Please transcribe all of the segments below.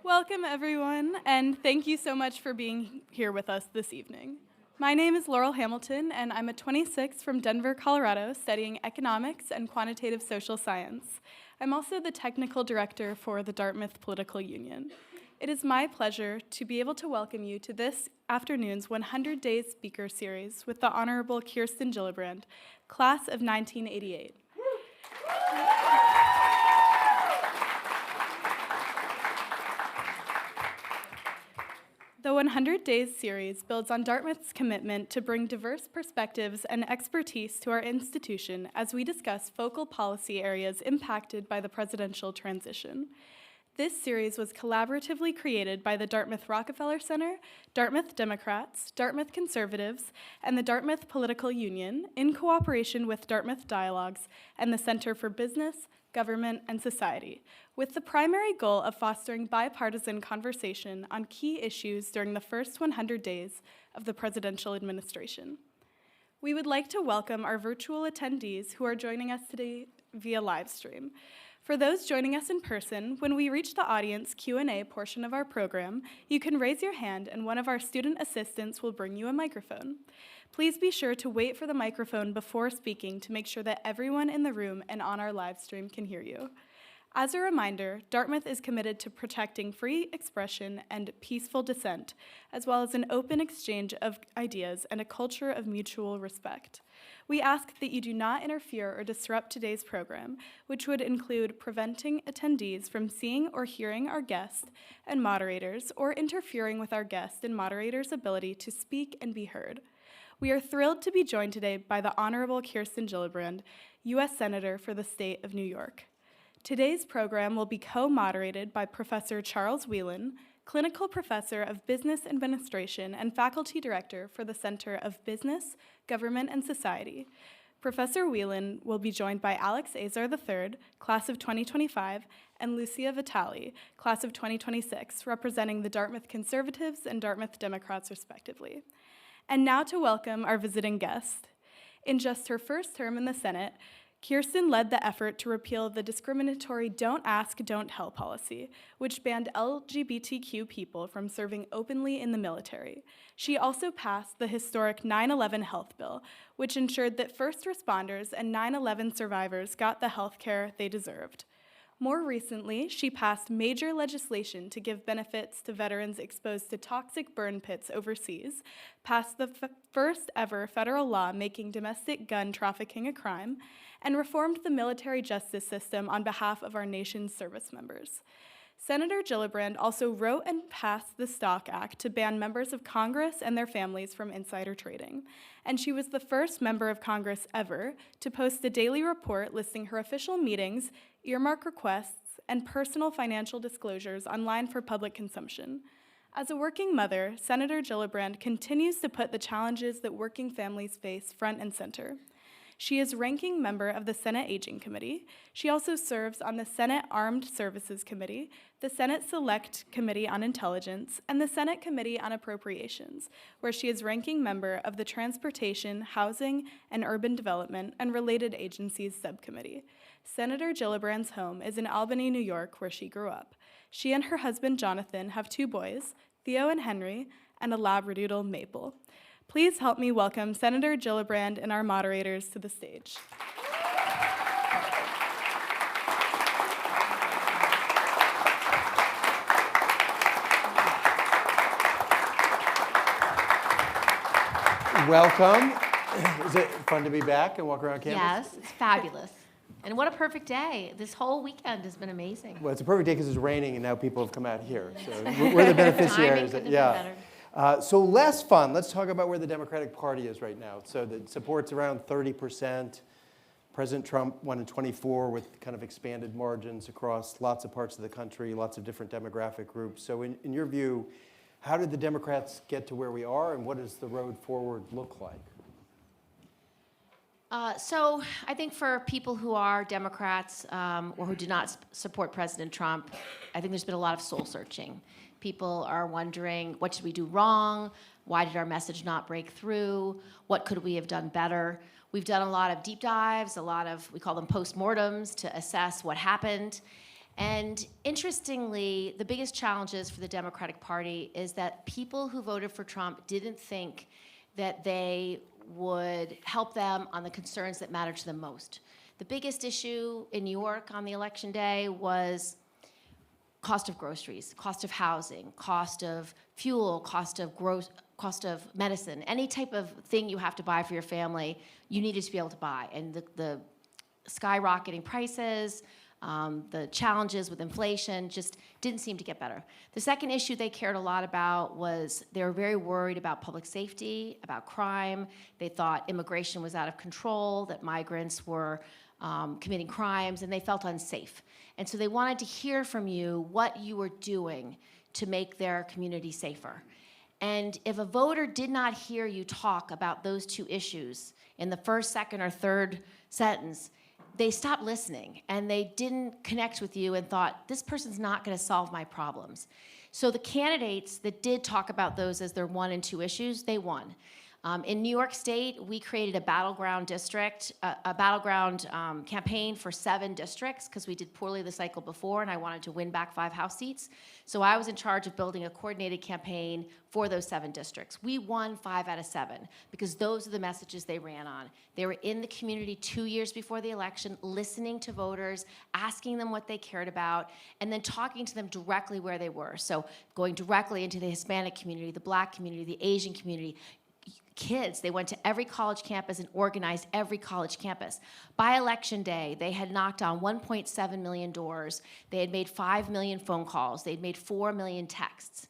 Welcome, everyone, and thank you so much for being here with us this evening. My name is Laurel Hamilton, and I'm a 26 from Denver, Colorado, studying economics and quantitative social science. I'm also the technical director for the Dartmouth Political Union. It is my pleasure to be able to welcome you to this afternoon's 100 Days Speaker Series with the Honorable Kirsten Gillibrand, class of 1988. The 100 Days series builds on Dartmouth's commitment to bring diverse perspectives and expertise to our institution as we discuss focal policy areas impacted by the presidential transition. This series was collaboratively created by the Dartmouth Rockefeller Center, Dartmouth Democrats, Dartmouth Conservatives, and the Dartmouth Political Union in cooperation with Dartmouth Dialogues and the Center for Business, Government, and Society, with the primary goal of fostering bipartisan conversation on key issues during the first 100 days of the presidential administration. We would like to welcome our virtual attendees who are joining us today via live stream. For those joining us in person, when we reach the audience Q&A portion of our program, you can raise your hand and one of our student assistants will bring you a microphone. Please be sure to wait for the microphone before speaking to make sure that everyone in the room and on our live stream can hear you. As a reminder, Dartmouth is committed to protecting free expression and peaceful dissent, as well as an open exchange of ideas and a culture of mutual respect. We ask that you do not interfere or disrupt today's program, which would include preventing attendees from seeing or hearing our guests and moderators, or interfering with our guests and moderators' ability to speak and be heard. We are thrilled to be joined today by the Honorable Kirsten Gillibrand, U.S. Senator for the state of New York. Today's program will be co-moderated by Professor Charles Whelan, Clinical Professor of Business Administration and Faculty Director for the Center of Business, Government, and Society. Professor Whelan will be joined by Alex Azar III, Class of 2025, and Lucia Vitale, Class of 2026, representing the Dartmouth Conservatives and Dartmouth Democrats, respectively. And now to welcome our visiting guest. In just her first term in the Senate, Kirsten led the effort to repeal the discriminatory Don't Ask, Don't Tell policy, which banned LGBTQ people from serving openly in the military. She also passed the historic 9/11 health bill, which ensured that first responders and 9/11 survivors got the health care they deserved. More recently, she passed major legislation to give benefits to veterans exposed to toxic burn pits overseas, passed the first ever federal law making domestic gun trafficking a crime, and reformed the military justice system on behalf of our nation's service members. Senator Gillibrand also wrote and passed the Stock Act to ban members of Congress and their families from insider trading, and she was the first member of Congress ever to post a daily report listing her official meetings, earmark requests, and personal financial disclosures online for public consumption. As a working mother, Senator Gillibrand continues to put the challenges that working families face front and center. She is ranking member of the Senate Aging Committee. She also serves on the Senate Armed Services Committee, the Senate Select Committee on Intelligence, and the Senate Committee on Appropriations, where she is ranking member of the Transportation, Housing, and Urban Development and Related Agencies Subcommittee. Senator Gillibrand's home is in Albany, New York, where she grew up. She and her husband, Jonathan, have 2 boys, Theo and Henry, and a Labradoodle, Maple. Please help me welcome Senator Gillibrand and our moderators to the stage. Welcome. Is it fun to be back and walk around campus? Yes, it's fabulous. And what a perfect day. This whole weekend has been amazing. Well, it's a perfect day because it's raining and now people have come out here. So we're the beneficiaries. Timing couldn't have been better. So less fun. Let's talk about where the Democratic Party is right now. So the support's around 30%. President Trump won in 24 with kind of expanded margins across lots of parts of the country, lots of different demographic groups. So in your view, how did the Democrats get to where we are, and what does the road forward look like? So I think for people who are Democrats or who do not support President Trump, I think there's been a lot of soul searching. People are wondering, what did we do wrong? Why did our message not break through? What could we have done better? We've done a lot of deep dives, a lot of, we call them postmortems, to assess what happened. And interestingly, the biggest challenges for the Democratic Party is that people who voted for Trump didn't think that they would help them on the concerns that matter to them most. The biggest issue in New York on the election day was cost of groceries, cost of housing, cost of fuel, cost of medicine. Any type of thing you have to buy for your family, you needed to be able to buy. And the skyrocketing prices, the challenges with inflation just didn't seem to get better. The second issue they cared a lot about was they were very worried about public safety, about crime. They thought immigration was out of control, that migrants were committing crimes, and they felt unsafe. And so they wanted to hear from you what you were doing to make their community safer. And if a voter did not hear you talk about those two issues in the first, second, or third sentence, they stopped listening and they didn't connect with you and thought, this person's not going to solve my problems. So the candidates that did talk about those as their 1 and 2 issues, they won. In New York State, we created a battleground district, a battleground campaign for 7 districts because we did poorly the cycle before and I wanted to win back 5 House seats. So I was in charge of building a coordinated campaign for those 7 districts. We won 5 out of 7 because those are the messages they ran on. They were in the community 2 years before the election, listening to voters, asking them what they cared about, and then talking to them directly where they were. So going directly into the Hispanic community, the Black community, the Asian community, kids. They went to every college campus and organized every college campus. By election day, they had knocked on 1.7 million doors. They had made 5 million phone calls. They'd made 4 million texts.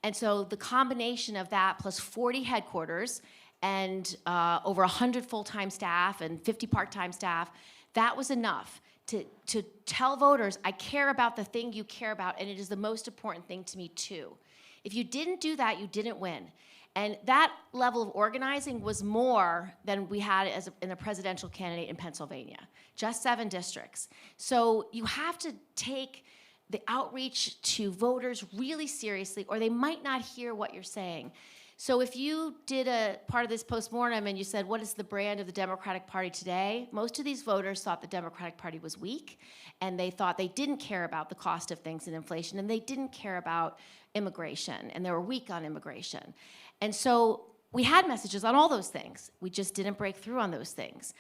And so the combination of that plus 40 headquarters and over 100 full-time staff and 50 part-time staff, that was enough to tell voters, I care about the thing you care about, and it is the most important thing to me too. If you didn't do that, you didn't win. And that level of organizing was more than we had in a presidential candidate in Pennsylvania, just 7 districts. So you have to take the outreach to voters really seriously, or they might not hear what you're saying. So if you did a part of this postmortem and you said, what is the brand of the Democratic Party today? Most of these voters thought the Democratic Party was weak, and they thought they didn't care about the cost of things and inflation, and they didn't care about immigration, and they were weak on immigration. And so we had messages on all those things. We just didn't break through on those things.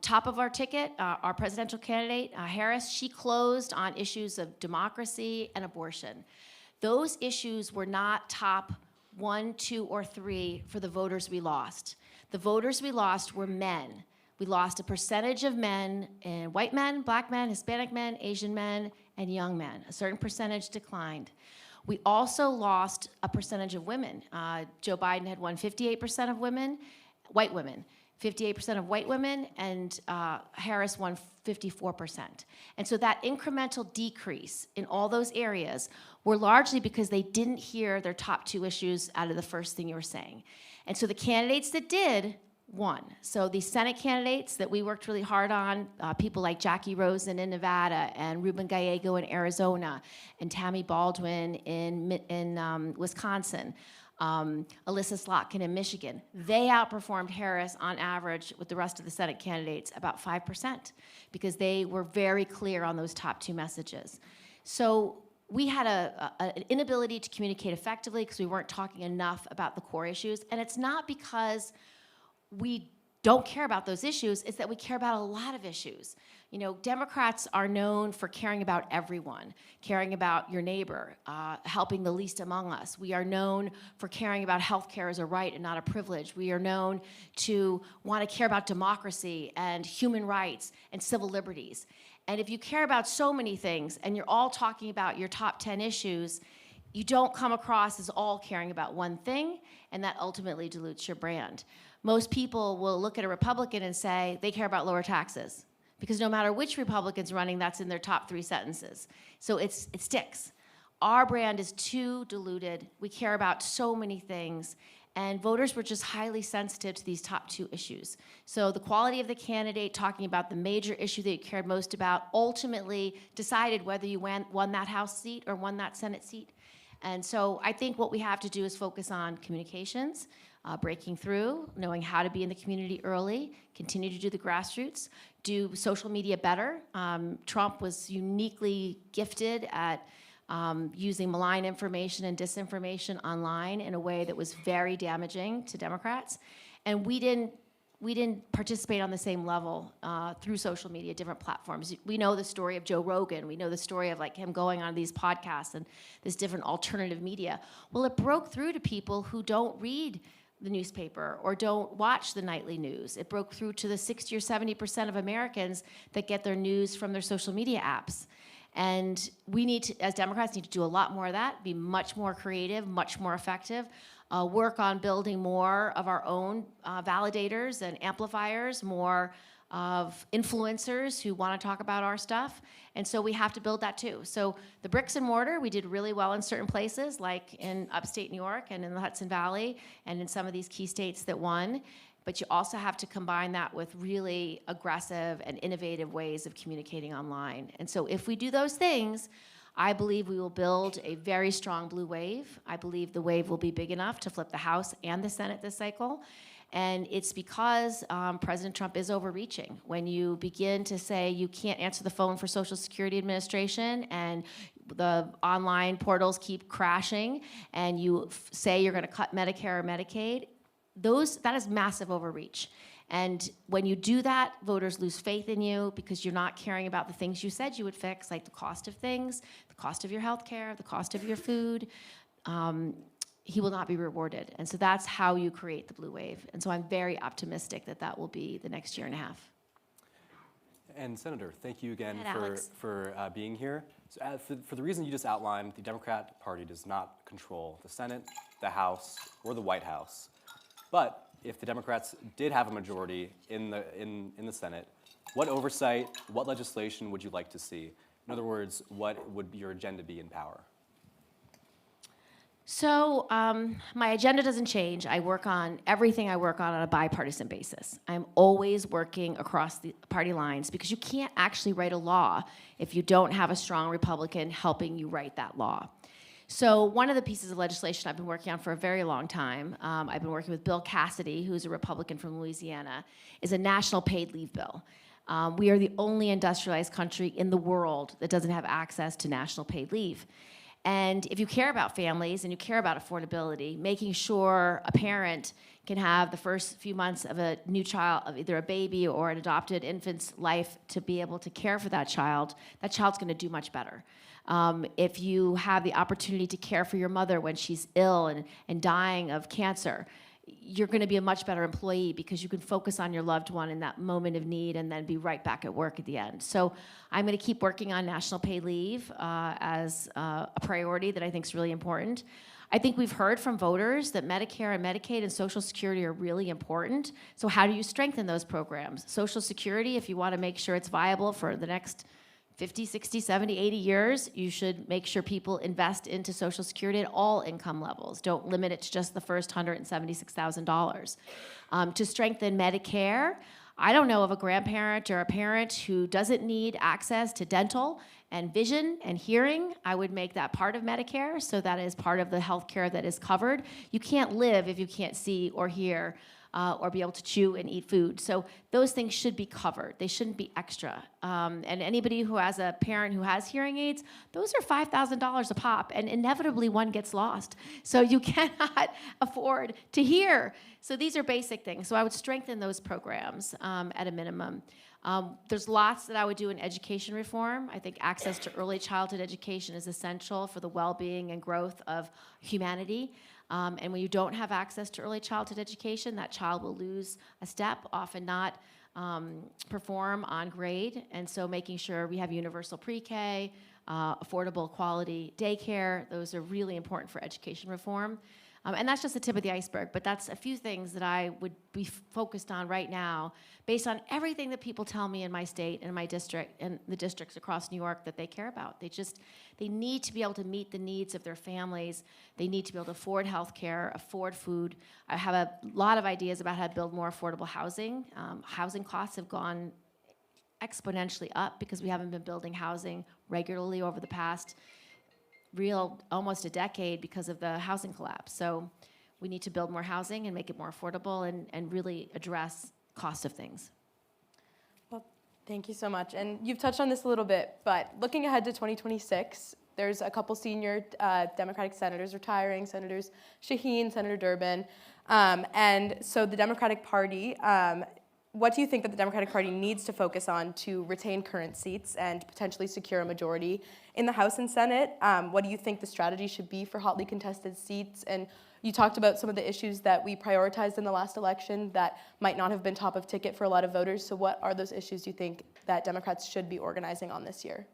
Top of our ticket, our presidential candidate, Harris, she closed on issues of democracy and abortion. Those issues were not top 1, 2, or 3 for the voters we lost. The voters we lost were men. We lost a percentage of men, and white men, Black men, Hispanic men, Asian men, and young men. A certain percentage declined. We also lost a percentage of women. Joe Biden had won 58% of women, white women, 58% of white women, and Harris won 54%. And so that incremental decrease in all those areas were largely because they didn't hear their top 2 issues out of the first thing you were saying. And so the candidates that did won. So the Senate candidates that we worked really hard on, people like Jackie Rosen in Nevada and Ruben Gallego in Arizona and Tammy Baldwin in Wisconsin, Alyssa Slotkin in Michigan, they outperformed Harris on average with the rest of the Senate candidates about 5% because they were very clear on those top 2 messages. So we had an inability to communicate effectively because we weren't talking enough about the core issues. And it's not because we don't care about those issues, it's that we care about a lot of issues. You know, Democrats are known for caring about everyone, caring about your neighbor, helping the least among us. We are known for caring about health care as a right and not a privilege. We are known to want to care about democracy and human rights and civil liberties. And if you care about so many things and you're all talking about your top 10 issues, you don't come across as all caring about one thing, and that ultimately dilutes your brand. Most people will look at a Republican and say they care about lower taxes because no matter which Republican's running, that's in their top 3 sentences. So it sticks. Our brand is too diluted. We care about so many things, and voters were just highly sensitive to these top 2 issues. So the quality of the candidate talking about the major issue that you cared most about ultimately decided whether you won that House seat or won that Senate seat. And so I think what we have to do is focus on communications, breaking through, knowing how to be in the community early, continue to do the grassroots, do social media better. Trump was uniquely gifted at using malign information and disinformation online in a way that was very damaging to Democrats. And we didn't participate on the same level through social media, different platforms. We know the story of Joe Rogan. We know the story of like him going on these podcasts and this different alternative media. Well, it broke through to people who don't read the newspaper or don't watch the nightly news. It broke through to the 60 or 70% of Americans that get their news from their social media apps. And we need to, as Democrats, need to do a lot more of that, be much more creative, much more effective, work on building more of our own validators and amplifiers, more of influencers who want to talk about our stuff. And so we have to build that too. So the bricks and mortar, we did really well in certain places, like in upstate New York and in the Hudson Valley and in some of these key states that won. But you also have to combine that with really aggressive and innovative ways of communicating online. And so if we do those things, I believe we will build a very strong blue wave. I believe the wave will be big enough to flip the House and the Senate this cycle. And it's because President Trump is overreaching. When you begin to say you can't answer the phone for Social Security Administration and the online portals keep crashing and you say you're going to cut Medicare or Medicaid, that is massive overreach. And when you do that, voters lose faith in you because you're not caring about the things you said you would fix, like the cost of things, the cost of your health care, the cost of your food. He will not be rewarded. And so that's how you create the blue wave. And so I'm very optimistic that that will be the next year and a half. And Senator, thank you again Go ahead, for being here. So, for the reason you just outlined, the Democrat Party does not control the Senate, the House, or the White House. But if the Democrats did have a majority in the Senate, what oversight, what legislation would you like to see? In other words, what would your agenda be in power? So my agenda doesn't change. I work on everything I work on a bipartisan basis. I'm always working across the party lines because you can't actually write a law if you don't have a strong Republican helping you write that law. So one of the pieces of legislation I've been working on for a very long time, I've been working with Bill Cassidy, who's a Republican from Louisiana, is a national paid leave bill. We are the only industrialized country in the world that doesn't have access to national paid leave. And if you care about families and you care about affordability, making sure a parent can have the first few months of a new child, of either a baby or an adopted infant's life to be able to care for that child's going to do much better. If you have the opportunity to care for your mother when she's ill and dying of cancer, you're going to be a much better employee because you can focus on your loved one in that moment of need and then be right back at work at the end. So I'm going to keep working on national paid leave as a priority that I think is really important. I think we've heard from voters that Medicare and Medicaid and Social Security are really important. So how do you strengthen those programs? Social Security, if you want to make sure it's viable for the next 50, 60, 70, 80 years, you should make sure people invest into Social Security at all income levels. Don't limit it to just the first $176,000. To strengthen Medicare, I don't know of a grandparent or a parent who doesn't need access to dental and vision and hearing. I would make that part of Medicare, so that is part of the health care that is covered. You can't live if you can't see or hear or be able to chew and eat food. So those things should be covered. They shouldn't be extra. And anybody who has a parent who has hearing aids, those are $5,000 a pop, and inevitably one gets lost. So you cannot afford to hear. So these are basic things. So I would strengthen those programs at a minimum. There's lots that I would do in education reform. I think access to early childhood education is essential for the well-being and growth of humanity. And when you don't have access to early childhood education, that child will lose a step, often not perform on grade. And so making sure we have universal pre-K, affordable quality daycare, those are really important for education reform. And that's just the tip of the iceberg, but that's a few things that I would be focused on right now based on everything that people tell me in my state and my district and the districts across New York that they care about. They need to be able to meet the needs of their families. They need to be able to afford health care, afford food. I have a lot of ideas about how to build more affordable housing. Housing costs have gone exponentially up because we haven't been building housing regularly over the past almost a decade because of the housing collapse. So we need to build more housing and make it more affordable and really address cost of things. Well, thank you so much. And you've touched on this a little bit, but looking ahead to 2026, there's a couple senior Democratic senators retiring, Senators Shaheen, Senator Durbin. And so the Democratic Party, what do you think that the Democratic Party needs to focus on to retain current seats and potentially secure a majority in the House and Senate? What do you think the strategy should be for hotly contested seats? And you talked about some of the issues that we prioritized in the last election that might not have been top of ticket for a lot of voters. So what are those issues you think that Democrats should be organizing on this year?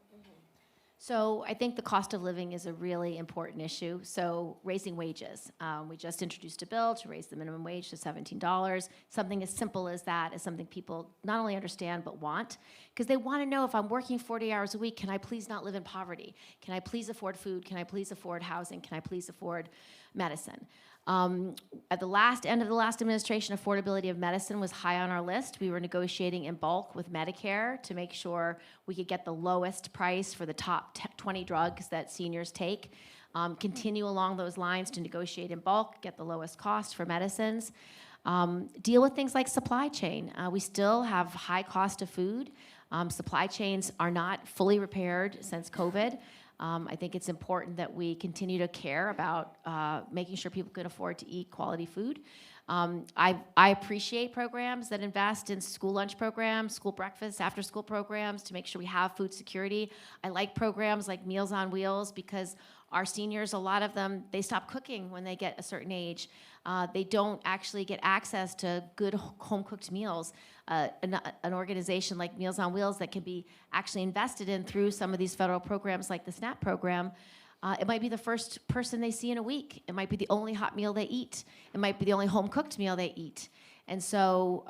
So I think the cost of living is a really important issue. So raising wages. We just introduced a bill to raise the minimum wage to $17. Something as simple as that is something people not only understand but want, because they want to know, if I'm working 40 hours a week, can I please not live in poverty? Can I please afford food? Can I please afford housing? Can I please afford medicine? At the end of the last administration, affordability of medicine was high on our list. We were negotiating in bulk with Medicare to make sure we could get the lowest price for the top 20 drugs that seniors take. Continue along those lines to negotiate in bulk, get the lowest cost for medicines. Deal with things like supply chain. We still have high cost of food. Supply chains are not fully repaired since COVID. I think it's important that we continue to care about making sure people can afford to eat quality food. I appreciate programs that invest in school lunch programs, school breakfast, after school programs to make sure we have food security. I like programs like Meals on Wheels because our seniors, a lot of them, they stop cooking when they get a certain age. They don't actually get access to good home-cooked meals. An organization like Meals on Wheels that can be actually invested in through some of these federal programs like the SNAP program, it might be the first person they see in a week. It might be the only hot meal they eat. It might be the only home-cooked meal they eat. And so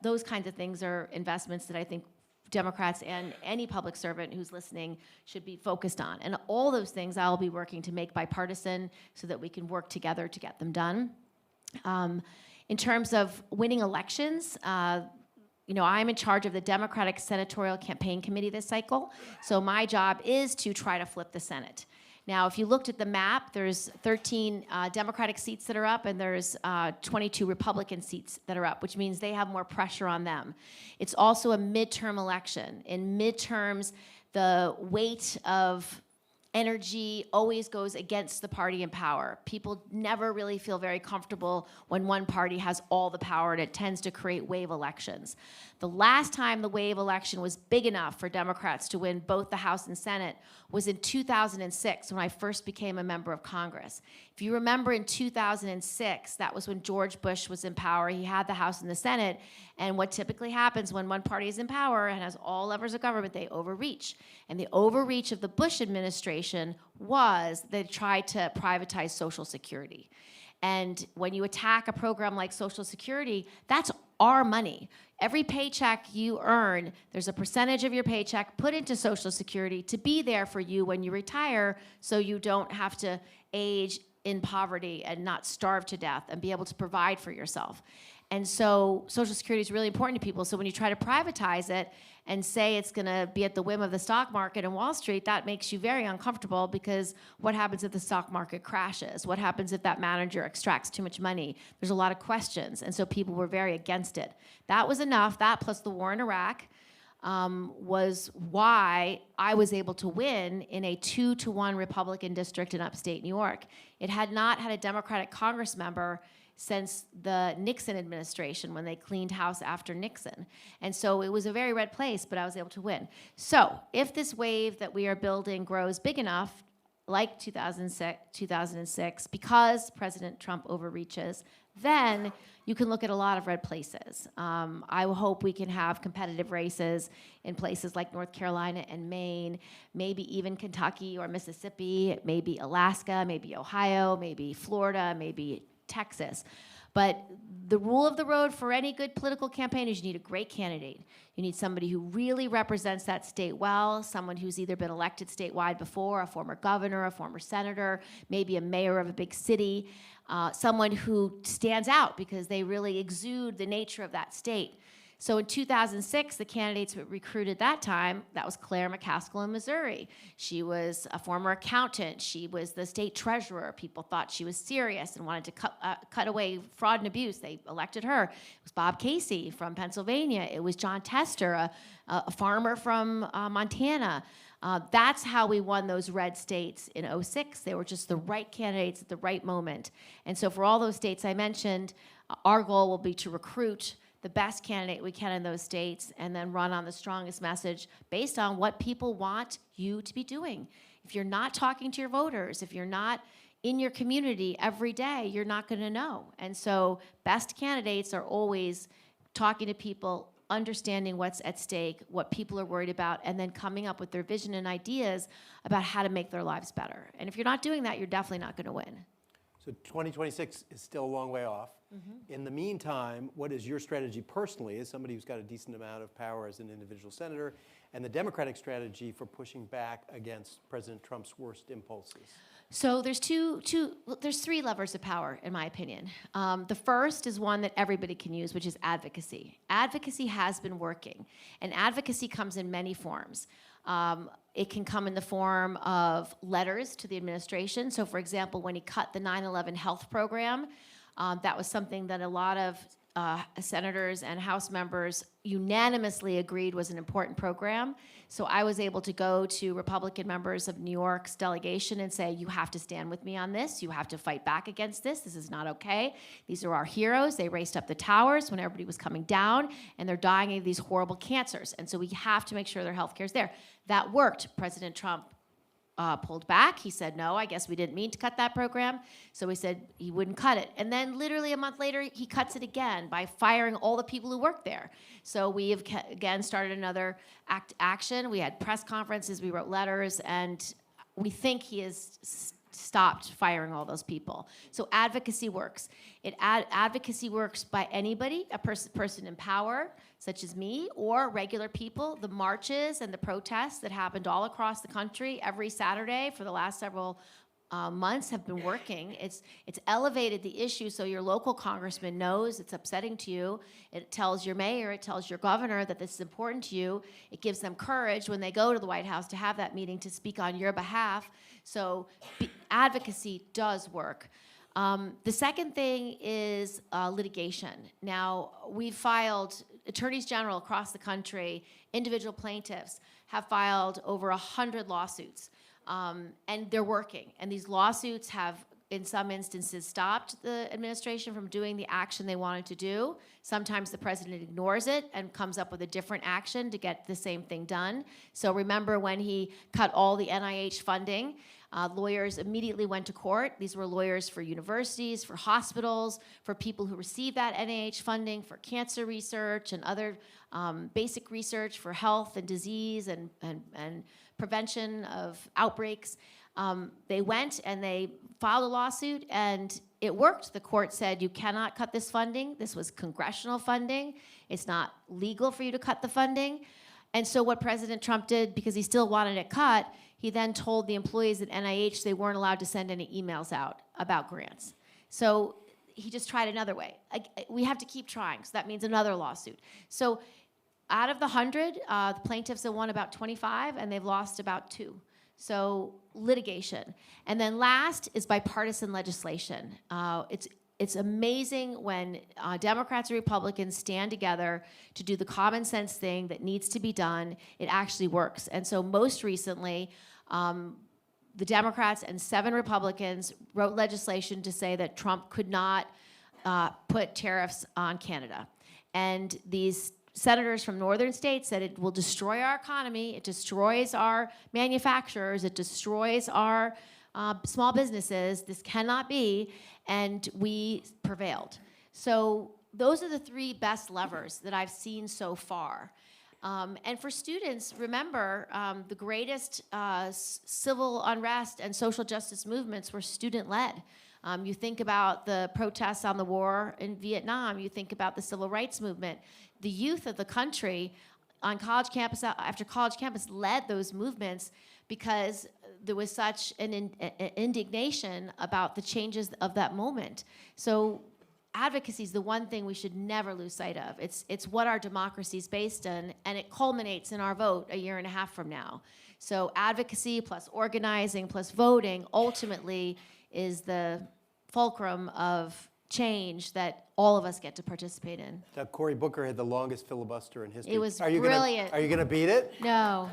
those kinds of things are investments that I think Democrats and any public servant who's listening should be focused on. And all those things I'll be working to make bipartisan so that we can work together to get them done. In terms of winning elections, I'm in charge of the Democratic Senatorial Campaign Committee this cycle. So my job is to try to flip the Senate. Now, if you looked at the map, there's 13 Democratic seats that are up, and there's 22 Republican seats that are up, which means they have more pressure on them. It's also a midterm election. In midterms, the weight of energy always goes against the party in power. People never really feel very comfortable when one party has all the power, and it tends to create wave elections. The last time the wave election was big enough for Democrats to win both the House and Senate was in 2006, when I first became a member of Congress. If you remember, in 2006, that was when George Bush was in power. He had the House and the Senate, and what typically happens when one party is in power and has all levers of government, they overreach. And the overreach of the Bush administration was they tried to privatize Social Security. And when you attack a program like Social Security, that's our money. Every paycheck you earn, there's a percentage of your paycheck put into Social Security to be there for you when you retire, so you don't have to age in poverty and not starve to death and be able to provide for yourself. And so Social Security is really important to people. So when you try to privatize it and say it's going to be at the whim of the stock market and Wall Street, that makes you very uncomfortable, because what happens if the stock market crashes? What happens if that manager extracts too much money? There's a lot of questions, and so people were very against it. That was enough. That plus the war in Iraq was why I was able to win in a 2-to-1 Republican district in upstate New York. It had not had a Democratic Congress member since the Nixon administration, when they cleaned house after Nixon. And so it was a very red place, but I was able to win. So if this wave that we are building grows big enough, like 2006, because President Trump overreaches, then you can look at a lot of red places. I hope we can have competitive races in places like North Carolina and Maine, maybe even Kentucky or Mississippi, maybe Alaska, maybe Ohio, maybe Florida, maybe Texas. But the rule of the road for any good political campaign is you need a great candidate. You need somebody who really represents that state well, someone who's either been elected statewide before, a former governor, a former senator, maybe a mayor of a big city, someone who stands out because they really exude the nature of that state. So in 2006, the candidates we recruited that time, that was Claire McCaskill in Missouri. She was a former accountant. She was the state treasurer. People thought she was serious and wanted to cut away fraud and abuse. They elected her. It was Bob Casey from Pennsylvania. It was John Tester, a farmer from Montana. That's how we won those red states in '06. They were just the right candidates at the right moment. And so for all those states I mentioned, our goal will be to recruit the best candidate we can in those states and then run on the strongest message based on what people want you to be doing. If you're not talking to your voters, if you're not in your community every day, you're not going to know. And so best candidates are always talking to people, understanding what's at stake, what people are worried about, and then coming up with their vision and ideas about how to make their lives better. And if you're not doing that, you're definitely not going to win. So 2026 is still a long way off. In the meantime, what is your strategy personally, as somebody who's got a decent amount of power as an individual senator, and the Democratic strategy for pushing back against President Trump's worst impulses? So there's there's three levers of power, in my opinion. The first is one that everybody can use, which is advocacy. Advocacy has been working, and advocacy comes in many forms. It can come in the form of letters to the administration. So, for example, when he cut the 9/11 health program, that was something that a lot of senators and House members unanimously agreed was an important program. So I was able to go to Republican members of New York's delegation and say, you have to stand with me on this. You have to fight back against this. This is not okay. These are our heroes. They raced up the towers when everybody was coming down, and they're dying of these horrible cancers. And so we have to make sure their health care is there. That worked. President Trump pulled back. He said, no, I guess we didn't mean to cut that program. So he said he wouldn't cut it. And then literally a month later, he cuts it again by firing all the people who work there. So we have, again, started another action. We had press conferences, we wrote letters, and we think he has stopped firing all those people. So advocacy works. Advocacy works by anybody, a person in power, such as me, or regular people. The marches and the protests that happened all across the country every Saturday for the last several months have been working. It's elevated the issue so your local congressman knows it's upsetting to you. It tells your mayor, it tells your governor that this is important to you. It gives them courage when they go to the White House to have that meeting to speak on your behalf. So advocacy does work. The second thing is litigation. Now, we've filed, attorneys general across the country, individual plaintiffs have filed over 100 lawsuits. And they're working. And these lawsuits have, in some instances, stopped the administration from doing the action they wanted to do. Sometimes the president ignores it and comes up with a different action to get the same thing done. So remember when he cut all the NIH funding, lawyers immediately went to court. These were lawyers for universities, for hospitals, for people who receive that NIH funding, for cancer research and other basic research for health and disease and prevention of outbreaks. They went and they filed a lawsuit, and it worked. The court said, you cannot cut this funding. This was congressional funding. It's not legal for you to cut the funding. And so what President Trump did, because he still wanted it cut, he then told the employees at NIH they weren't allowed to send any emails out about grants. So he just tried another way. We have to keep trying, so that means another lawsuit. So out of the 100, the plaintiffs have won about 25, and they've lost about 2. So litigation. And then last is bipartisan legislation. It's amazing when Democrats and Republicans stand together to do the common sense thing that needs to be done. It actually works. And so most recently, the Democrats and 7 Republicans wrote legislation to say that Trump could not put tariffs on Canada. And these senators from northern states said it will destroy our economy, it destroys our manufacturers, it destroys our small businesses. This cannot be, and we prevailed. So those are the 3 best levers that I've seen so far. And for students, remember, the greatest civil unrest and social justice movements were student-led. You think about the protests on the war in Vietnam, you think about the civil rights movement. The youth of the country on college campus, after college campus, led those movements because there was such an indignation about the changes of that moment. So advocacy is the one thing we should never lose sight of. It's what our democracy is based on, and it culminates in our vote a year and a half from now. So advocacy plus organizing plus voting ultimately is the fulcrum of change that all of us get to participate in. Now, Cory Booker had the longest filibuster in history. It was Are you brilliant. Are you going to beat it? No.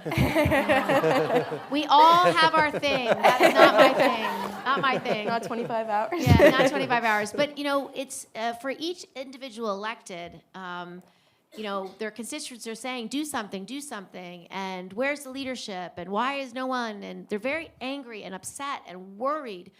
We all have our thing. That is not my thing. Not my thing. Not 25 hours. Yeah, not 25 hours. But, it's for each individual elected, their constituents are saying, do something, and where's the leadership, and why is no one? And they're very angry and upset and worried.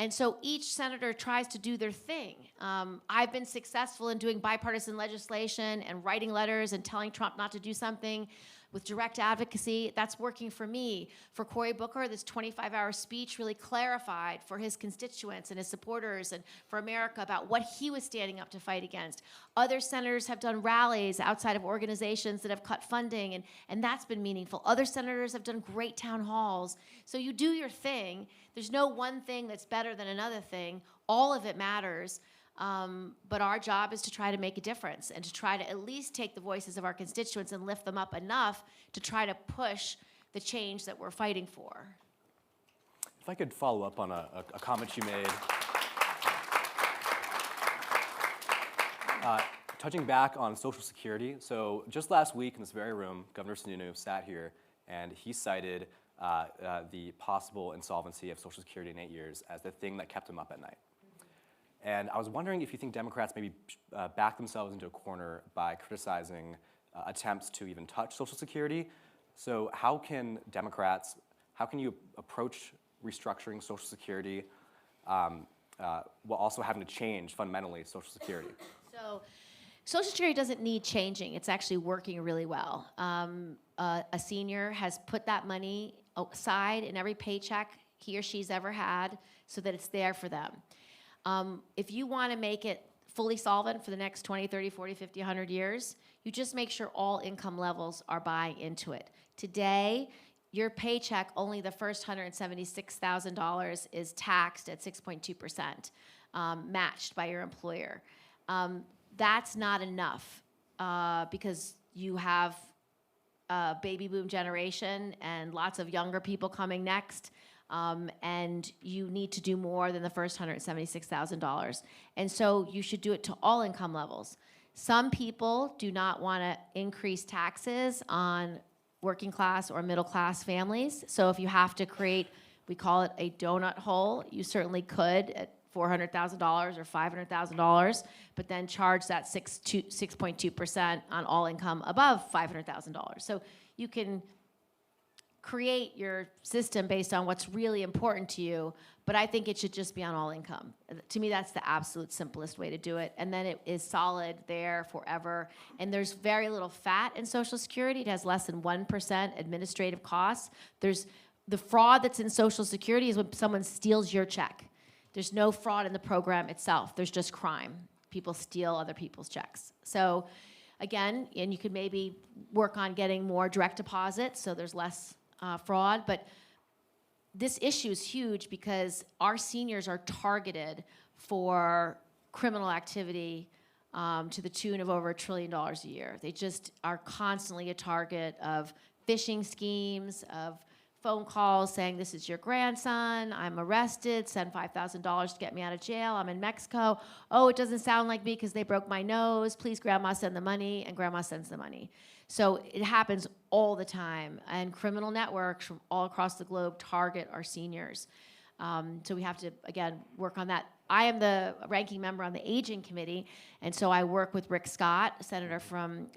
And so each senator tries to do their thing. I've been successful in doing bipartisan legislation and writing letters and telling Trump not to do something with direct advocacy. That's working for me. For Cory Booker, this 25-hour speech really clarified for his constituents and his supporters and for America about what he was standing up to fight against. Other senators have done rallies outside of organizations that have cut funding, and that's been meaningful. Other senators have done great town halls. So you do your thing. There's no one thing that's better than another thing. All of it matters. But our job is to try to make a difference and to try to at least take the voices of our constituents and lift them up enough to try to push the change that we're fighting for. If I could follow up on a comment you made. Touching back on Social Security, so just last week in this very room, Governor Sununu sat here and he cited the possible insolvency of Social Security in 8 years as the thing that kept him up at night. And I was wondering if you think Democrats maybe back themselves into a corner by criticizing attempts to even touch Social Security. So how can you approach restructuring Social Security while also having to change fundamentally Social Security? So Social Security doesn't need changing. It's actually working really well. A senior has put that money aside in every paycheck he or she's ever had so that it's there for them. If you want to make it fully solvent for the next 20, 30, 40, 50, 100 years, you just make sure all income levels are buying into it. Today, your paycheck, only the first $176,000 is taxed at 6.2%, matched by your employer. That's not enough because you have a baby boom generation and lots of younger people coming next. And you need to do more than the first $176,000. And so you should do it to all income levels. Some people do not want to increase taxes on working class or middle class families. So if you have to create, we call it a donut hole, you certainly could at $400,000 or $500,000, but then charge that 6.2% on all income above $500,000. So you can create your system based on what's really important to you, but I think it should just be on all income. To me, that's the absolute simplest way to do it, and then it is solid there forever, and there's very little fat in Social Security. It has less than 1% administrative costs. There's the fraud that's in Social Security is when someone steals your check. There's no fraud in the program itself. There's just crime. People steal other people's checks. So again, and you could maybe work on getting more direct deposits so there's less fraud, but this issue is huge because our seniors are targeted for criminal activity to the tune of over $1 trillion a year. They just are constantly a target of phishing schemes, of phone calls saying, this is your grandson, I'm arrested, send $5,000 to get me out of jail, I'm in Mexico. Oh, it doesn't sound like me because they broke my nose. Please, grandma, send the money, and grandma sends the money. So it happens all the time, and criminal networks from all across the globe target our seniors. So we have to, again, work on that. I am the ranking member on the Aging Committee, and so I work with Rick Scott, a senator from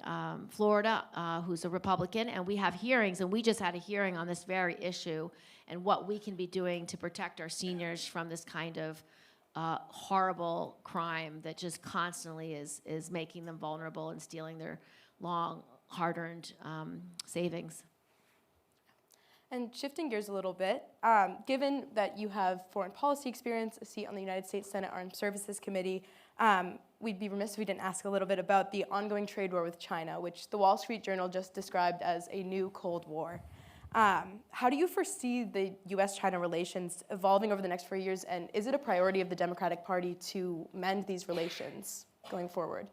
Florida, who's a Republican, and we have hearings, and we just had a hearing on this very issue and what we can be doing to protect our seniors from this kind of horrible crime that just constantly is making them vulnerable and stealing their long, hard-earned savings. And shifting gears a little bit, given that you have foreign policy experience, a seat on the United States Senate Armed Services Committee, we'd be remiss if we didn't ask a little bit about the ongoing trade war with China, which the Wall Street Journal just described as a new Cold War. How do you foresee the U.S.-China relations evolving over the next 4 years, and is it a priority of the Democratic Party to mend these relations going forward?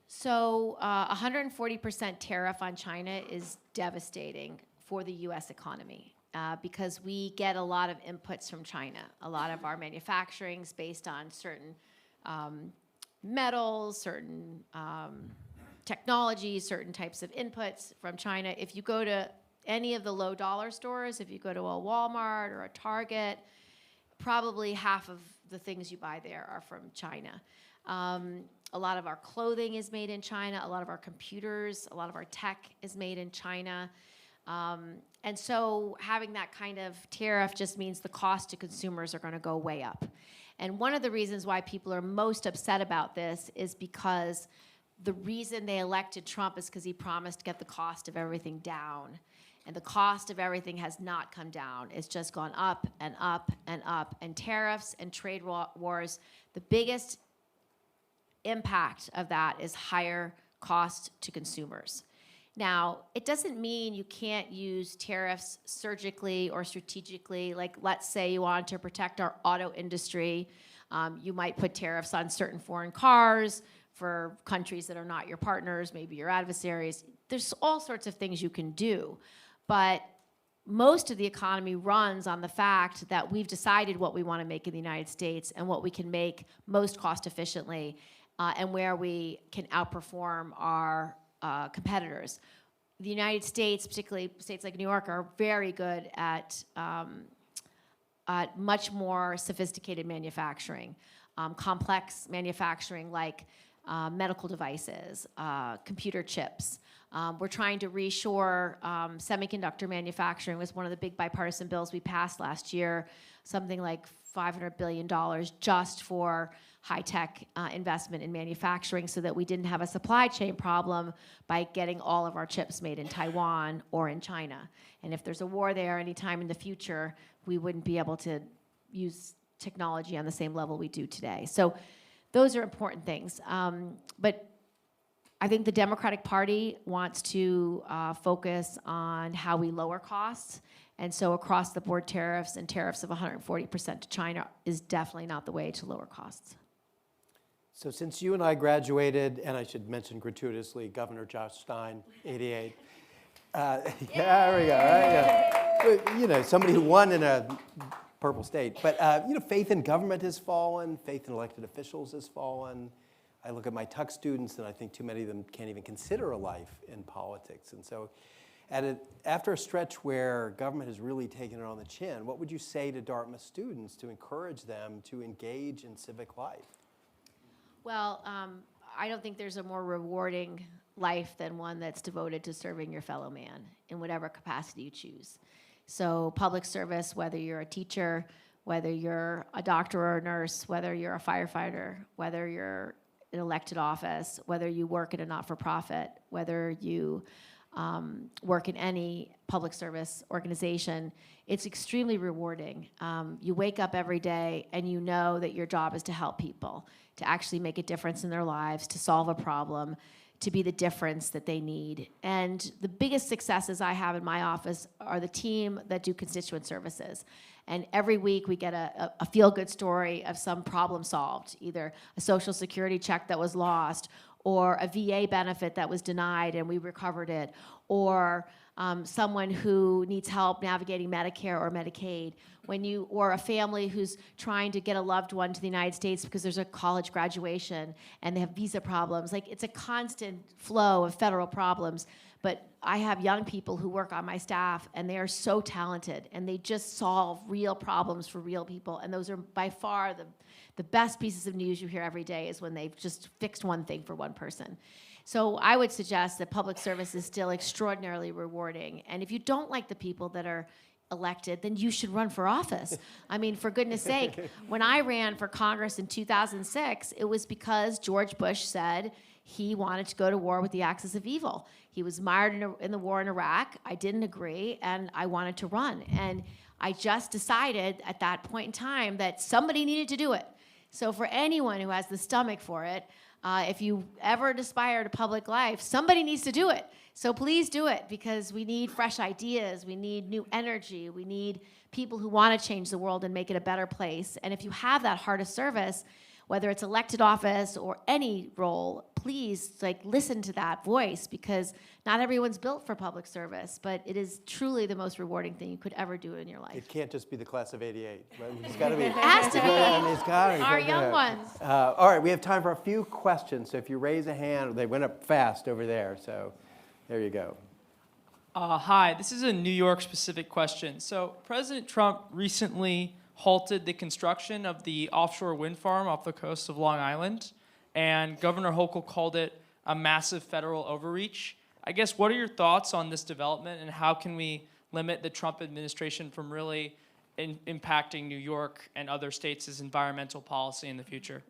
So 140% tariff on China is devastating for the U.S. economy because we get a lot of inputs from China. A lot of our manufacturing is based on certain metals, certain technologies, certain types of inputs from China. If you go to any of the low dollar stores, if you go to a Walmart or a Target, probably half of the things you buy there are from China. A lot of our clothing is made in China. A lot of our computers, a lot of our tech is made in China. And so having that kind of tariff just means the cost to consumers are going to go way up. And one of the reasons why people are most upset about this is because the reason they elected Trump is because he promised to get the cost of everything down. And the cost of everything has not come down. It's just gone up and up and up. And tariffs and trade wars, the biggest impact of that is higher cost to consumers. Now, it doesn't mean you can't use tariffs surgically or strategically. Like, let's say you want to protect our auto industry. You might put tariffs on certain foreign cars for countries that are not your partners, maybe your adversaries. There's all sorts of things you can do. But most of the economy runs on the fact that we've decided what we want to make in the United States and what we can make most cost efficiently and where we can outperform our competitors. The United States, particularly states like New York, are very good at much more sophisticated manufacturing, complex manufacturing like medical devices, computer chips. We're trying to reshore semiconductor manufacturing. It was one of the big bipartisan bills we passed last year, something like $500 billion just for high-tech investment in manufacturing so that we didn't have a supply chain problem by getting all of our chips made in Taiwan or in China. And if there's a war there anytime in the future, we wouldn't be able to use technology on the same level we do today. So those are important things. But I think the Democratic Party wants to focus on how we lower costs. And so across the board tariffs and tariffs of 140% to China is definitely not the way to lower costs. So since you and I graduated, and I should mention gratuitously, Governor Josh Stein, 88. Yeah, there we go, right? Yeah. You know, somebody who won in a purple state. But, you know, faith in government has fallen. Faith in elected officials has fallen. I look at my Tuck students, and I think too many of them can't even consider a life in politics. And so after a stretch where government has really taken it on the chin, what would you say to Dartmouth students to encourage them to engage in civic life? Well, I don't think there's a more rewarding life than one that's devoted to serving your fellow man in whatever capacity you choose. So public service, whether you're a teacher, whether you're a doctor or a nurse, whether you're a firefighter, whether you're in elected office, whether you work in a not-for-profit, whether you work in any public service organization, it's extremely rewarding. You wake up every day and you know that your job is to help people, to actually make a difference in their lives, to solve a problem, to be the difference that they need. And the biggest successes I have in my office are the team that do constituent services. And every week we get a feel-good story of some problem solved, either a Social Security check that was lost, or a VA benefit that was denied and we recovered it, or someone who needs help navigating Medicare or Medicaid, or a family who's trying to get a loved one to the United States because there's a college graduation and they have visa problems. Like, it's a constant flow of federal problems. But I have young people who work on my staff, and they are so talented, and they just solve real problems for real people. And those are by far the best pieces of news you hear every day is when they've just fixed one thing for one person. So I would suggest that public service is still extraordinarily rewarding. And if you don't like the people that are elected, then you should run for office. I mean, for goodness sake, when I ran for Congress in 2006, it was because George Bush said he wanted to go to war with the axis of evil. He was mired in the war in Iraq. I didn't agree, and I wanted to run. And I just decided at that point in time that somebody needed to do it. So for anyone who has the stomach for it, If you ever aspire to public life, somebody needs to do it. So please do it, because we need fresh ideas, we need new energy, we need people who want to change the world and make it a better place. And if you have that heart of service, whether it's elected office or any role, please listen to that voice, because not everyone's built for public service, but it is truly the most rewarding thing you could ever do in your life. It can't just be the class of '88. Right? It's got to be. It has to be. I mean, it's got to Our young ones. All right, we have time for a few questions. So if you raise a hand, they went up fast over there. So there you go. Hi, this is a New York specific question. So President Trump recently halted the construction of the offshore wind farm off the coast of Long Island, and Governor Hochul called it a massive federal overreach. I guess, what are your thoughts on this development, and how can we limit the Trump administration from really impacting New York and other states' environmental policy in the future?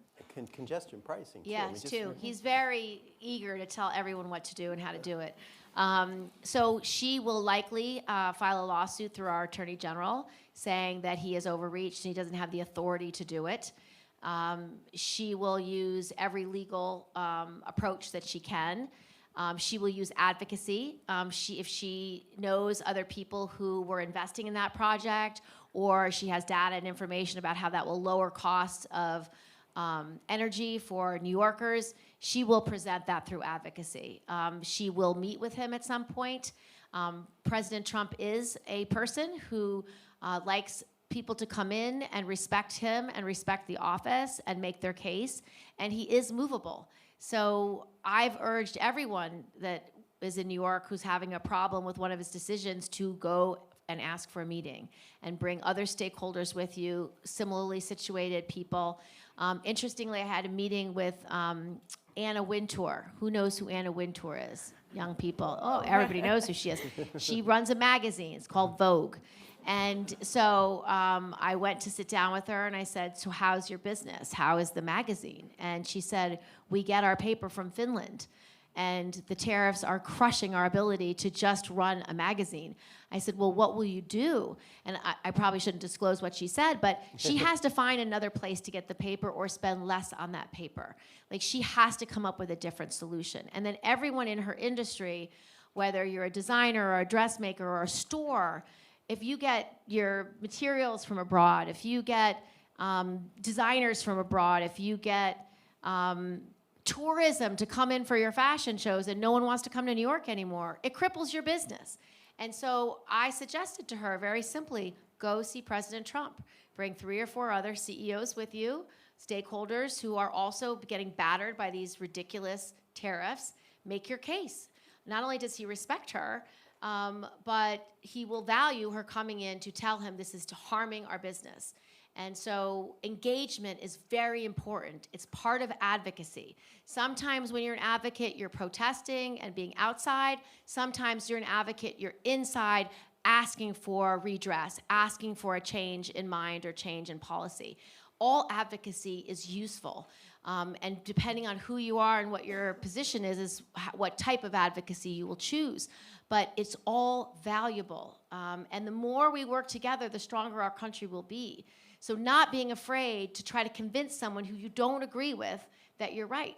Congestion pricing. Too. I Yes, mean, just- too. He's very eager to tell everyone what to do and how to do it. So she will likely file a lawsuit through our Attorney General saying that he has overreached and he doesn't have the authority to do it. She will use every legal approach that she can. She will use advocacy. If she knows other people who were investing in that project, or she has data and information about how that will lower costs of energy for New Yorkers, she will present that through advocacy. She will meet with him at some point. President Trump is a person who likes people to come in and respect him and respect the office and make their case, and he is movable. So I've urged everyone that is in New York who's having a problem with one of his decisions to go and ask for a meeting and bring other stakeholders with you, similarly situated people. Interestingly, I had a meeting with Anna Wintour. Who knows who Anna Wintour is? Young people. Oh, everybody knows who she is. She runs a magazine. It's called Vogue. And so I went to sit down with her and I said, so how's your business? How is the magazine? And she said, we get our paper from Finland, and the tariffs are crushing our ability to just run a magazine. I said, well, what will you do? And I probably shouldn't disclose what she said, but she has to find another place to get the paper or spend less on that paper. Like, she has to come up with a different solution. And then everyone in her industry, whether you're a designer or a dressmaker or a store, if you get your materials from abroad, if you get designers from abroad, if you get tourism to come in for your fashion shows and no one wants to come to New York anymore, it cripples your business. And so I suggested to her very simply, go see President Trump. Bring 3 or 4 other CEOs with you, stakeholders who are also getting battered by these ridiculous tariffs. Make your case. Not only does he respect her, but he will value her coming in to tell him this is harming our business. And so engagement is very important. It's part of advocacy. Sometimes when you're an advocate, you're protesting and being outside. Sometimes you're an advocate, you're inside asking for redress, asking for a change in mind or change in policy. All advocacy is useful. And depending on who you are and what your position is what type of advocacy you will choose. But it's all valuable. And the more we work together, the stronger our country will be. So not being afraid to try to convince someone who you don't agree with that you're right.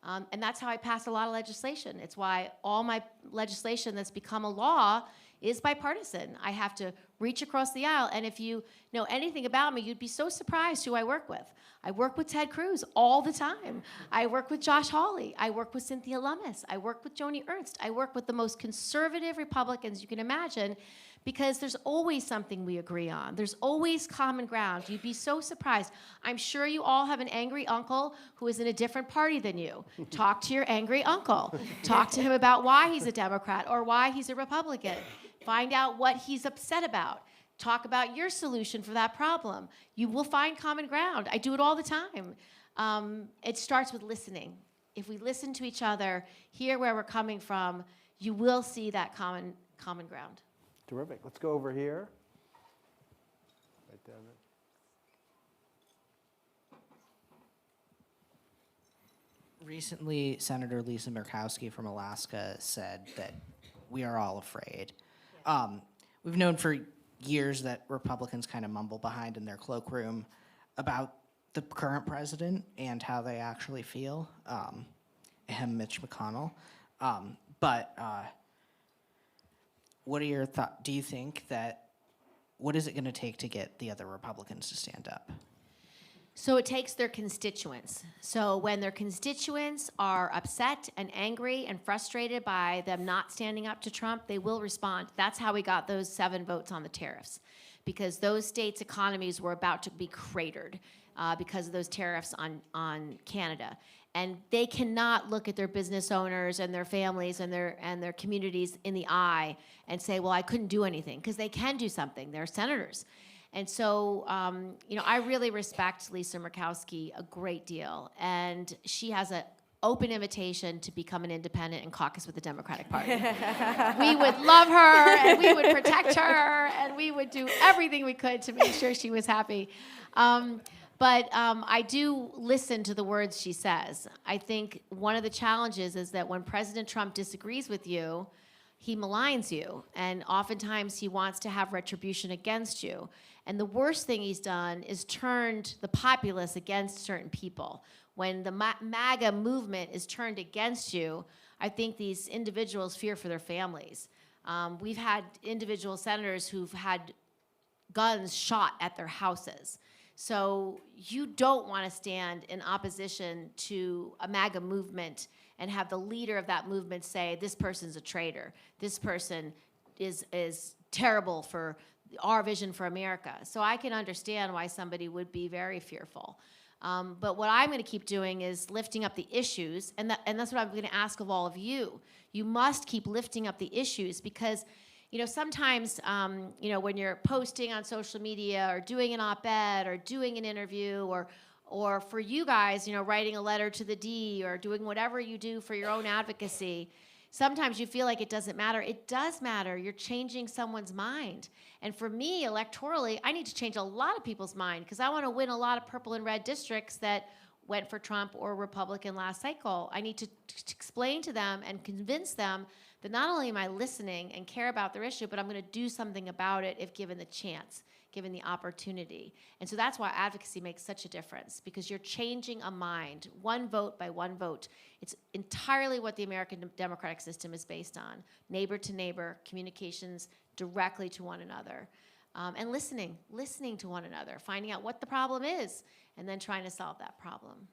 And that's how I pass a lot of legislation. It's why all my legislation that's become a law is bipartisan. I have to reach across the aisle. And if you know anything about me, you'd be so surprised who I work with. I work with Ted Cruz all the time. I work with Josh Hawley. I work with Cynthia Lummis. I work with Joni Ernst. I work with the most conservative Republicans you can imagine, because there's always something we agree on. There's always common ground. You'd be so surprised. I'm sure you all have an angry uncle who is in a different party than you. Talk to your angry uncle. Talk to him about why he's a Democrat or why he's a Republican. Find out what he's upset about. Talk about your solution for that problem. You will find common ground. I do it all the time. It starts with listening. If we listen to each other, hear where we're coming from, you will see that common ground. Terrific. Let's go over here. Right down there. Recently, Senator Lisa Murkowski from Alaska said that we are all afraid. We've known for years that Republicans kind of mumble behind in their cloakroom about the current president and how they actually feel, him, Mitch McConnell. But what are your thoughts? Do you think that, what is it going to take to get the other Republicans to stand up? So it takes their constituents. So when their constituents are upset and angry and frustrated by them not standing up to Trump, they will respond. That's how we got those 7 votes on the tariffs, because those states' economies were about to be cratered because of those tariffs on Canada. And they cannot look at their business owners and their families and their communities in the eye and say, well, I couldn't do anything, because they can do something. They're senators. And so, I really respect Lisa Murkowski a great deal. And she has an open invitation to become an independent and caucus with the Democratic Party. We would love her, and we would protect her, and we would do everything we could to make sure she was happy. But I do listen to the words she says. I think one of the challenges is that when President Trump disagrees with you, he maligns you, and oftentimes he wants to have retribution against you. And the worst thing he's done is turned the populace against certain people. When the MAGA movement is turned against you, I think these individuals fear for their families. We've had individual senators who've had guns shot at their houses. So you don't want to stand in opposition to a MAGA movement and have the leader of that movement say, this person's a traitor. This person is terrible for our vision for America. So I can understand why somebody would be very fearful. But what I'm going to keep doing is lifting up the issues, and that's what I'm going to ask of all of you. You must keep lifting up the issues, because sometimes, when you're posting on social media or doing an op-ed or doing an interview, or for you guys, writing a letter to the D or doing whatever you do for your own advocacy, sometimes you feel like it doesn't matter. It does matter. You're changing someone's mind. And for me, electorally, I need to change a lot of people's mind, because I want to win a lot of purple and red districts that went for Trump or Republican last cycle. I need to explain to them and convince them that not only am I listening and care about their issue, but I'm going to do something about it if given the chance, given the opportunity. And so that's why advocacy makes such a difference, because you're changing a mind, one vote by one vote. It's entirely what the American democratic system is based on: neighbor to neighbor, communications directly to one another, and listening to one another, finding out what the problem is, and then trying to solve that problem.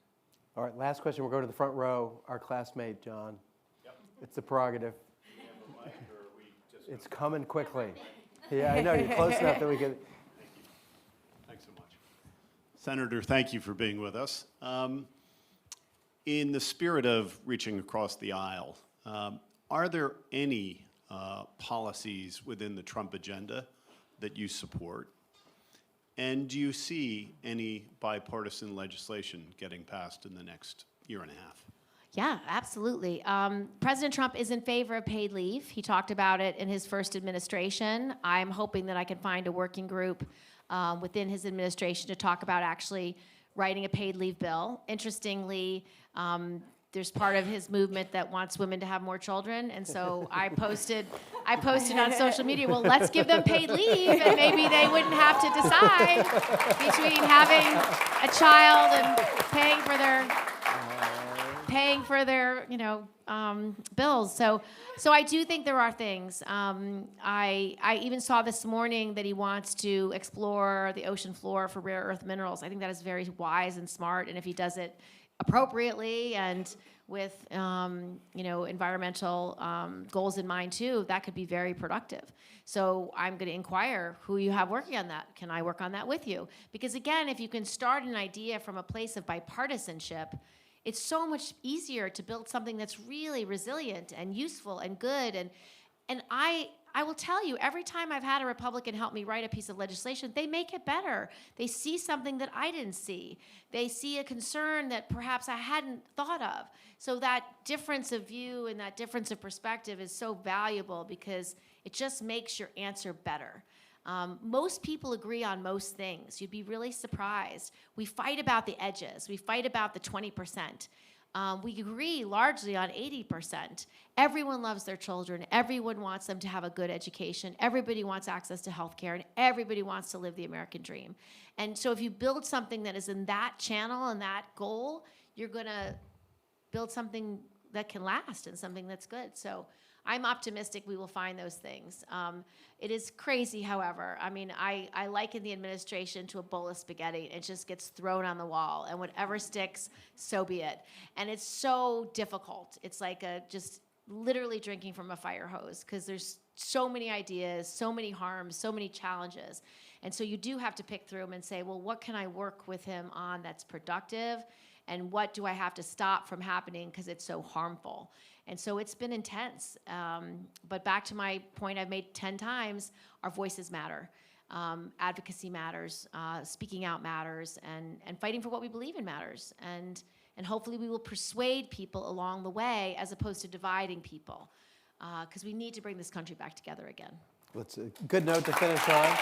All right, last question. We'll go to the front row. Our classmate, John. Yep. It's a prerogative. It's coming quickly. Yeah, I know. You're close enough that we can. Thanks so much. Senator, thank you for being with us. In the spirit of reaching across the aisle, are there any policies within the Trump agenda that you support? And do you see any bipartisan legislation getting passed in the next year and a half? Yeah, absolutely. President Trump is in favor of paid leave. He talked about it in his first administration. I'm hoping that I can find a working group within his administration to talk about actually writing a paid leave bill. Interestingly, there's part of his movement that wants women to have more children, and so I posted on social media, well, let's give them paid leave, and maybe they wouldn't have to decide between having a child and paying for their bills. So I do think there are things. I even saw this morning that he wants to explore the ocean floor for rare earth minerals. I think that is very wise and smart, and if he does it appropriately and with environmental goals in mind too, that could be very productive. So I'm going to inquire who you have working on that. Can I work on that with you? Because again, if you can start an idea from a place of bipartisanship, it's so much easier to build something that's really resilient and useful and good. And I will tell you, every time I've had a Republican help me write a piece of legislation, they make it better. They see something that I didn't see. They see a concern that perhaps I hadn't thought of. So that difference of view and that difference of perspective is so valuable, because it just makes your answer better. Most people agree on most things. You'd be really surprised. We fight about the edges. We fight about the 20%. We agree largely on 80%. Everyone loves their children. Everyone wants them to have a good education. Everybody wants access to health care, and everybody wants to live the American dream. And so if you build something that is in that channel and that goal, you're going to build something that can last and something that's good. So I'm optimistic we will find those things. It is crazy, however. I mean, I liken the administration to a bowl of spaghetti. It just gets thrown on the wall, and whatever sticks, so be it. And it's so difficult. It's like just literally drinking from a fire hose, because there's so many ideas, so many harms, so many challenges. And so you do have to pick through them and say, well, what can I work with him on that's productive? And what do I have to stop from happening because it's so harmful? And so it's been intense. But back to my point I've made 10 times, our voices matter. Advocacy matters, speaking out matters, and fighting for what we believe in matters. And hopefully we will persuade people along the way as opposed to dividing people, because we need to bring this country back together again. That's a good note to finish on.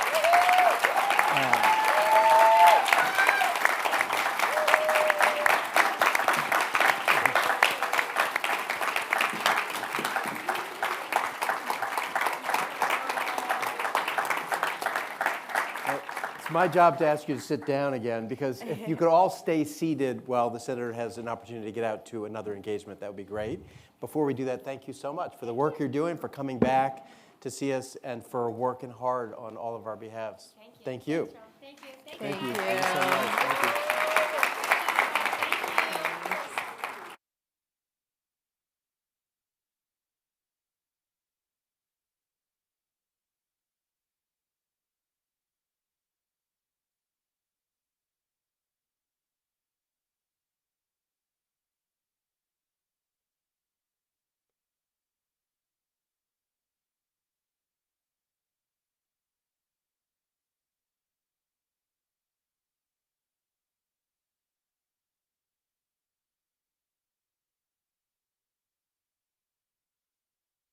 It's my job to ask you to sit down again, because if you could all stay seated while the senator has an opportunity to get out to another engagement, that would be great. Before we do that, thank you so much for the work you're doing, for coming back to see us, and for working hard on all of our behalves. Thank you. Thank you. Thank you. Thank you so much. Thank you.